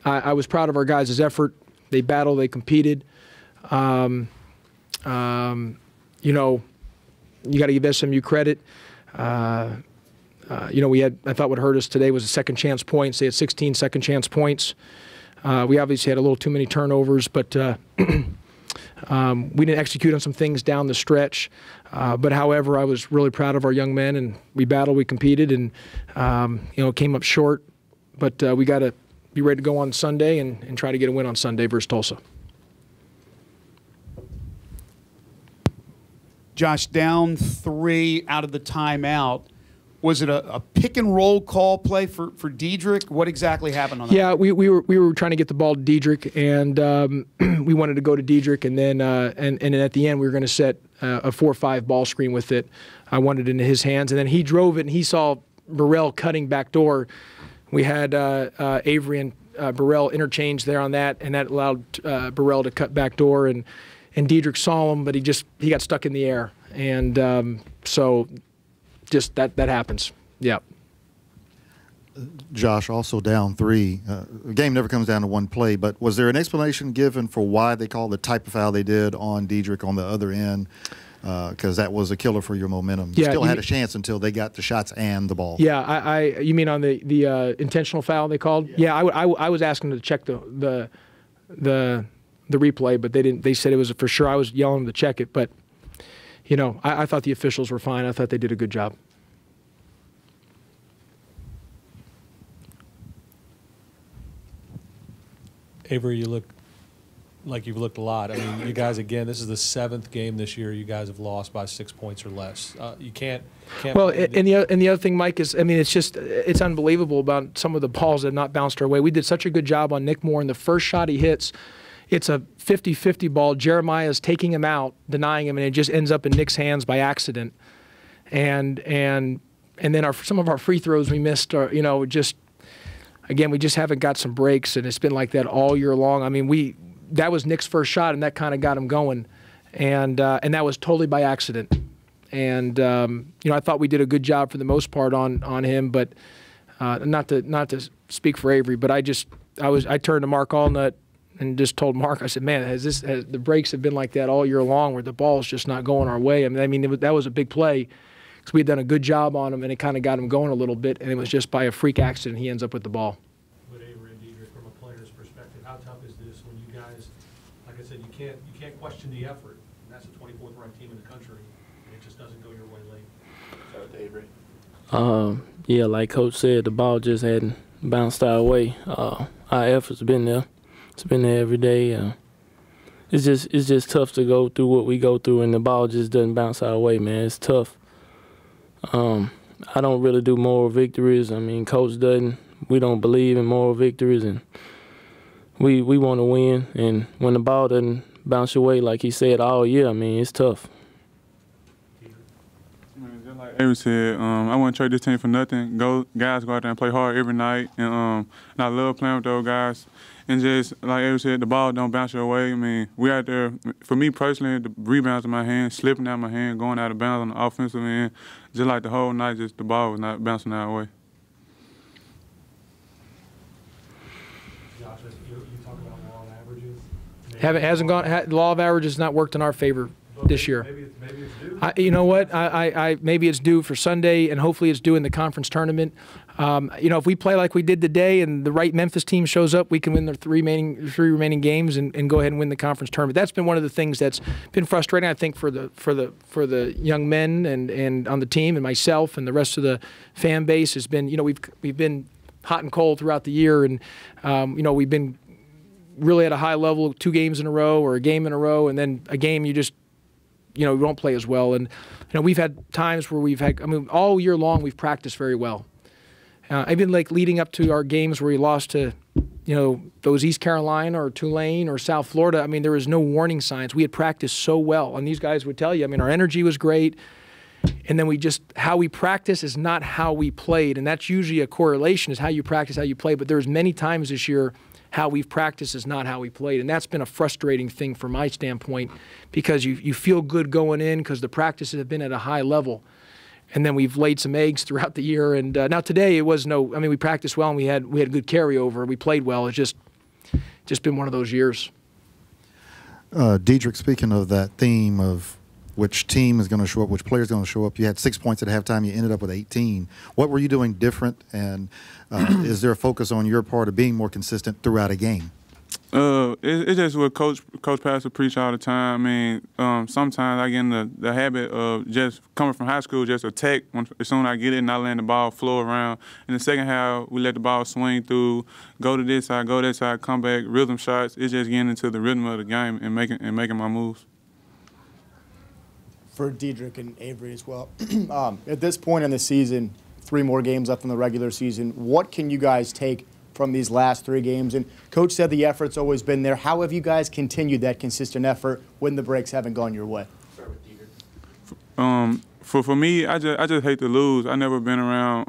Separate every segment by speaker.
Speaker 1: I was proud of our guys' effort. They battled, they competed. You know, you got to give SMU credit. You know, I thought what hurt us today was the second chance points. They had 16 second chance points. We obviously had a little too many turnovers, but we didn't execute on some things down the stretch. But however, I was really proud of our young men, and we battled, we competed, and you know, came up short. But we got to be ready to go on Sunday and try to get a win on Sunday versus Tulsa.
Speaker 2: Josh, down 3 out of the timeout. Was it a pick and roll call play for Dedrick? What exactly happened on that?
Speaker 1: Yeah, we were trying to get the ball to Dedrick, and we wanted to go to Dedrick, and then and at the end we were going to set a 4-5 ball screen with it. I wanted it into his hands, and then he drove it, and he saw Burrell cutting back door. We had Avery and Burrell interchange there on that, and that allowed Burrell to cut back door, and Dedrick saw him, but he got stuck in the air, and so. Just that happens. Yeah.
Speaker 3: Josh, also down 3. The game never comes down to one play, but was there an explanation given for why they called the type of foul they did on Dedrick on the other end? Because that was a killer for your momentum. You still had a chance until they got the shots and the ball.
Speaker 1: Yeah, you mean on the intentional foul they called? Yeah, I was asking them to check the replay, but they didn't. They said it was for sure. I was yelling them to check it, but. You know, I thought the officials were fine. I thought they did a good job.
Speaker 4: Avery, you look like you've looked a lot. I mean, you guys, again, this is the 7th game this year you guys have lost by 6 points or less. You can't.
Speaker 1: Well, and the other thing, Mike, is, I mean, it's unbelievable about some of the balls that have not bounced our way. We did such a good job on Nick Moore, and the first shot he hits, it's a 50-50 ball. Jeremiah's taking him out, denying him, and it just ends up in Nick's hands by accident. And then some of our free throws we missed are, you know, just again, we just haven't got some breaks, and it's been like that all year long. I mean, that was Nick's first shot, and that kind of got him going, and that was totally by accident. And you know, I thought we did a good job for the most part on him, but not to speak for Avery, but I turned to Mark Allnut and just told Mark, I said, man, the breaks have been like that all year long where the ball's just not going our way. I mean that was a big play because we had done a good job on him, and it kind of got him going a little bit, and it was just by a freak accident he ends up with the ball.
Speaker 4: But Avery and Dedrick, from a player's perspective, how tough is this when you guys, like I said, you can't question the effort, and that's the 24th ranked team in the country, and it just doesn't go your way late. Start with Avery.
Speaker 5: Yeah, like Coach said, the ball just hadn't bounced our way. Our effort's been there. It's been there every day. It's just tough to go through what we go through, and the ball just doesn't bounce our way, man. It's tough. I don't really do moral victories. I mean, Coach doesn't. We don't believe in moral victories, and we want to win. And when the ball doesn't bounce your way, like he said all year, I mean, it's tough.
Speaker 6: Just like Avery said, I wouldn't trade this team for nothing. Guys go out there and play hard every night, and I love playing with those guys. And just like Avery said, the ball don't bounce your way. I mean, we out there, for me personally, the rebounds in my hand, slipping out of my hand, going out of bounds on the offensive end. Just like the whole night, just the ball was not bouncing our way.
Speaker 4: Josh, you talk about law of averages.
Speaker 1: Hasn't gone. The law of averages has not worked in our favor this year.
Speaker 4: Maybe it's due.
Speaker 1: You know what? Maybe it's due for Sunday, and hopefully it's due in the conference tournament. You know, if we play like we did today, and the right Memphis team shows up, we can win the three remaining games and go ahead and win the conference tournament. That's been one of the things that's been frustrating, I think, for the young men and on the team and myself and the rest of the fan base has been. You know, we've been hot and cold throughout the year, and you know, we've been really at a high level 2 games in a row or a game in a row, and then a game you just. You know, we don't play as well. And, you know, we've had times where I mean, all year long we've practiced very well. Even like leading up to our games where we lost to, you know, those East Carolina or Tulane or South Florida, I mean, there was no warning signs. We had practiced so well. And these guys would tell you, I mean, our energy was great. And then how we practice is not how we played. And that's usually a correlation is how you practice, how you play. But there's many times this year how we've practiced is not how we played. And that's been a frustrating thing from my standpoint because you feel good going in because the practices have been at a high level. And then we've laid some eggs throughout the year. And now today it was I mean, we practiced well and we had good carryover. We played well. It's just just been one of those years.
Speaker 3: Diedrich, speaking of that theme of which team is going to show up, which player is going to show up, you had 6 points at halftime. You ended up with 18. What were you doing different, and is there a focus on your part of being more consistent throughout a game?
Speaker 6: It's just what Coach Pastor preach all the time. I mean, sometimes I get in the habit of just coming from high school, just attack as soon as I get it and I land the ball, flow around. In the second half, we let the ball swing through, go to this side, go that side, come back, rhythm shots. It's just getting into the rhythm of the game and making my moves.
Speaker 7: For Diedrich and Avery as well. At this point in the season, 3 more games left in the regular season, what can you guys take from these last 3 games? And Coach said the effort's always been there. How have you guys continued that consistent effort when the breaks haven't gone your way?
Speaker 4: Start with Diedrich.
Speaker 6: For me, I just hate to lose. I never been around.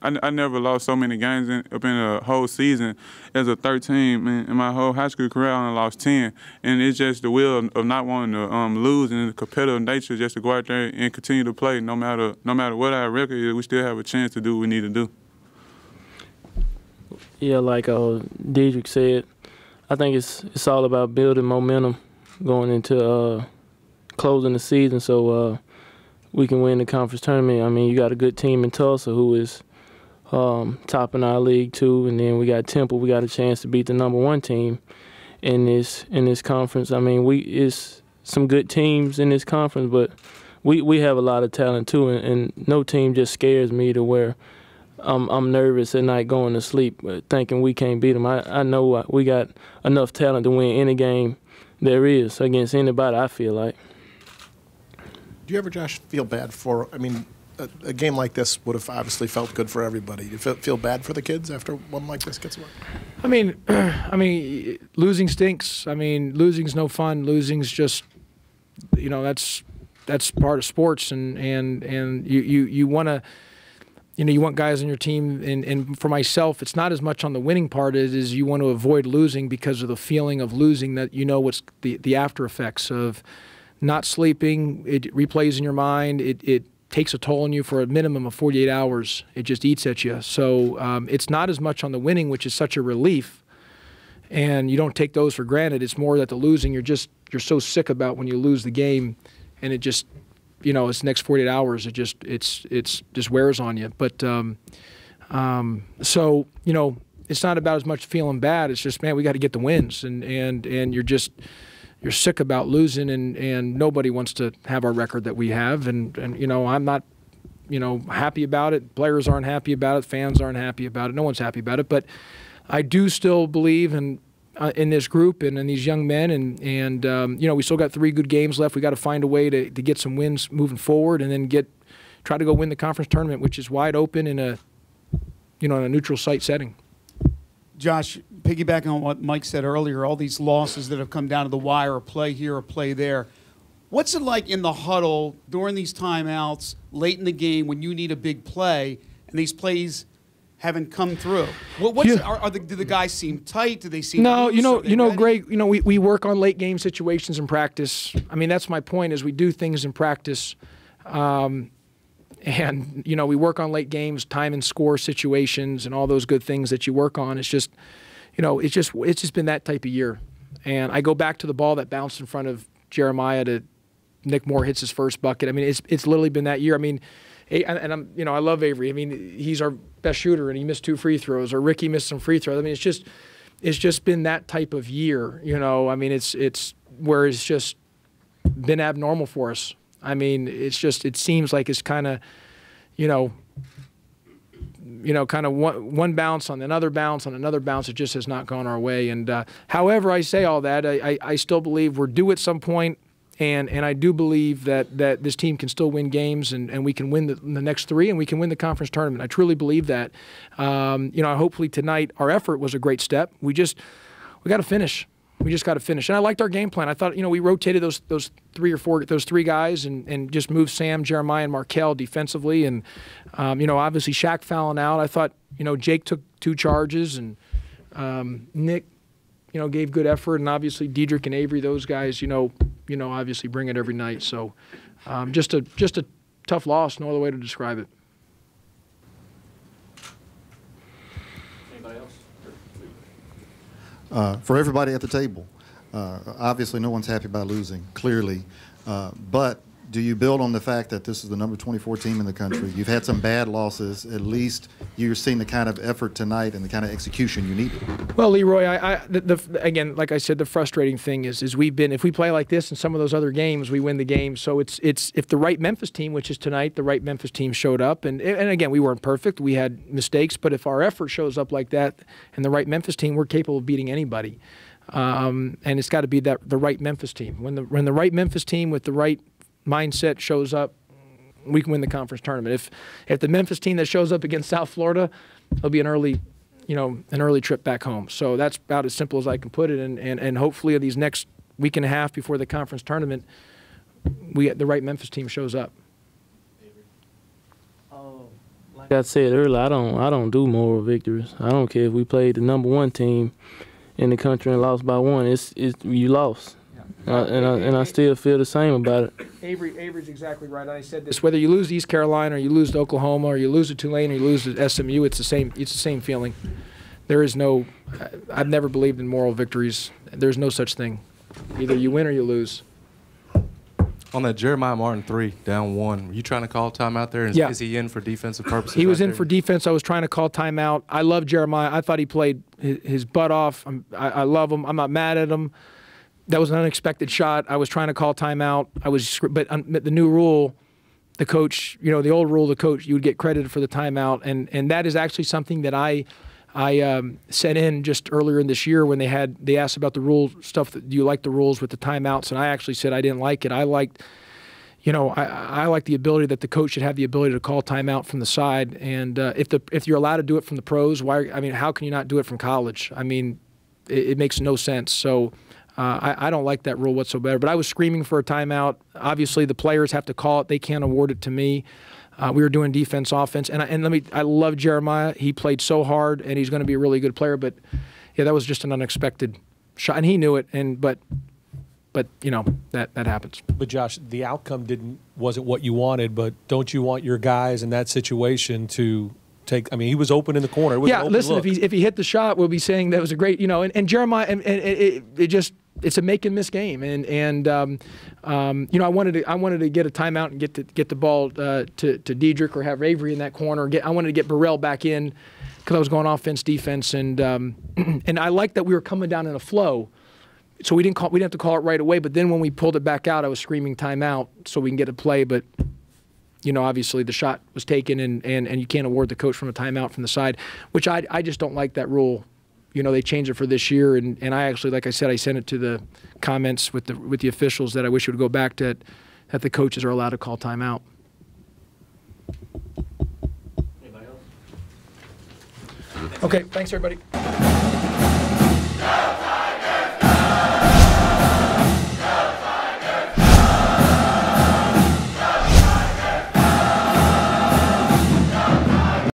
Speaker 6: I never lost so many games up in a whole season as a 13. In my whole high school career, I only lost 10, and it's just the will of not wanting to lose and the competitive nature just to go out there and continue to play. No matter what our record is, we still have a chance to do what we need to do.
Speaker 5: Yeah, like Diedrich said, I think it's all about building momentum going into closing the season, so we can win the conference tournament. I mean, you got a good team in Tulsa who is top in our league too, and then we got Temple. We got a chance to beat the #1 team in this conference. I mean, it's some good teams in this conference, but we have a lot of talent too, and no team just scares me to where I'm nervous at night going to sleep thinking we can't beat them. I know we got enough talent to win any game there is against anybody, I feel like.
Speaker 8: Do you ever, Josh, feel bad for, I mean, a game like this would have obviously felt good for everybody. Do you feel bad for the kids after one like this gets away?
Speaker 1: I mean, losing stinks. I mean, losing's no fun. Losing's just, that's part of sports, and you want to, you want guys on your team, and for myself, it's not as much on the winning part as you want to avoid losing because of the feeling of losing, that what's the after effects of not sleeping. It replays in your mind. It takes a toll on you for a minimum of 48 hours. It just eats at you. So it's not as much on the winning, which is such a relief, and you don't take those for granted. It's more that the losing, you're so sick about when you lose the game, and it just, it's the next 48 hours. It just wears on you. But so it's not about as much feeling bad. It's just, man, we got to get the wins, and you're sick about losing, and nobody wants to have our record that we have, and I'm not happy about it. Players aren't happy about it. Fans aren't happy about it. No one's happy about it. But I do still believe in this group and in these young men, and we still got 3 good games left. We got to find a way to get some wins moving forward, and then try to go win the conference tournament, which is wide open in a neutral site setting.
Speaker 2: Josh, piggybacking on what Mike said earlier, all these losses that have come down to the wire, a play here, a play there. What's it like in the huddle during these timeouts, late in the game, when you need a big play, and these plays haven't come through? Do the guys seem tight? Do they seem loose?
Speaker 1: Greg, we work on late game situations in practice. I mean, that's my point, is we do things in practice. And, we work on late games, time and score situations, and all those good things that you work on. It's just, it's just been that type of year. And I go back to the ball that bounced in front of Jeremiah to Nick Moore hits his first bucket. I mean, it's literally been that year. I mean, and I love Avery. I mean, he's our best shooter, and he missed 2 free throws, or Ricky missed some free throws. I mean, it's just been that type of year. I mean, it's where it's just been abnormal for us. I mean, it seems like it's kind of, kind of one bounce on another bounce on another bounce. It just has not gone our way. And however I say all that, I still believe we're due at some point, and I do believe that this team can still win games, and we can win the next 3, and we can win the conference tournament. I truly believe that. Hopefully tonight our effort was a great step. We got to finish. We just got to finish. And I liked our game plan. I thought, we rotated those 3 guys and just moved Sam, Jeremiah, and Markel defensively. And, obviously Shaq fouling out. I thought, Jake took 2 charges, and Nick, gave good effort. And obviously Diedrich and Avery, those guys, obviously bring it every night. So just a tough loss, no other way to describe it.
Speaker 3: for everybody at the table. Obviously, no one's happy by losing, clearly. But do you build on the fact that this is the number 24 team in the country? You've had some bad losses. At least you're seeing the kind of effort tonight and the kind of execution you needed.
Speaker 1: Well, Leroy, again, like I said, the frustrating thing is if we play like this in some of those other games, we win the game. So it's if the right Memphis team, which is tonight, the right Memphis team showed up, and again, we weren't perfect. We had mistakes, but if our effort shows up like that and the right Memphis team, we're capable of beating anybody. And it's got to be the right Memphis team. When the right Memphis team with the right mindset shows up, we can win the conference tournament. If the Memphis team that shows up against South Florida, it'll be an early trip back home. So that's about as simple as I can put it. And hopefully these next week and a half before the conference tournament, the right Memphis team shows up.
Speaker 5: Like I said earlier, I don't do moral victories. I don't care if we played the #1 team in the country and lost by 1. It's you lost. And I still feel the same about it.
Speaker 1: Avery's exactly right. I said this: whether you lose to East Carolina, or you lose to Oklahoma, or you lose to Tulane, or you lose to SMU, it's the same. It's the same feeling. There is no. I've never believed in moral victories. There's no such thing. Either you win or you lose.
Speaker 9: On that Jeremiah Martin 3, down 1, were you trying to call timeout there?
Speaker 1: Yeah.
Speaker 9: Is he in for defensive purposes?
Speaker 1: He was
Speaker 9: right
Speaker 1: in
Speaker 9: there?
Speaker 1: for defense. I was trying to call timeout. I love Jeremiah. I thought he played his butt off. I love him. I'm not mad at him. That was an unexpected shot. I was trying to call timeout. But the new rule, the coach, the old rule, the coach, you would get credited for the timeout, and that is actually something that I sent in just earlier in this year when they asked about the rule stuff. Do you like the rules with the timeouts? And I actually said I didn't like it. I liked, I like the ability that the coach should have the ability to call timeout from the side. And if you're allowed to do it from the pros, how can you not do it from college? I mean, it makes no sense. So. I don't like that rule whatsoever, but I was screaming for a timeout. Obviously, the players have to call it. They can't award it to me. We were doing defense, offense, and I love Jeremiah. He played so hard, and he's going to be a really good player. But yeah, that was just an unexpected shot, and he knew it. But that happens.
Speaker 10: But Josh, the outcome wasn't what you wanted. But don't you want your guys in that situation to take? I mean, he was open in the corner. It was an open
Speaker 1: listen,
Speaker 10: look.
Speaker 1: if he hit the shot, we'll be saying that was a great, and Jeremiah, and it just. It's a make and miss game, and I wanted to get a timeout and get the ball to Diedrich or have Avery in that corner. I wanted to get Burrell back in because I was going offense, defense, and I liked that we were coming down in a flow, so we didn't have to call it right away. But then when we pulled it back out, I was screaming timeout so we can get a play. But obviously the shot was taken, and you can't award the coach from a timeout from the side, which I just don't like that rule. They changed it for this year, and I actually, like I said, I sent it to the comments with the officials that I wish it would go back to that the coaches are allowed to call timeout.
Speaker 9: Anybody else?
Speaker 1: Okay, thanks everybody.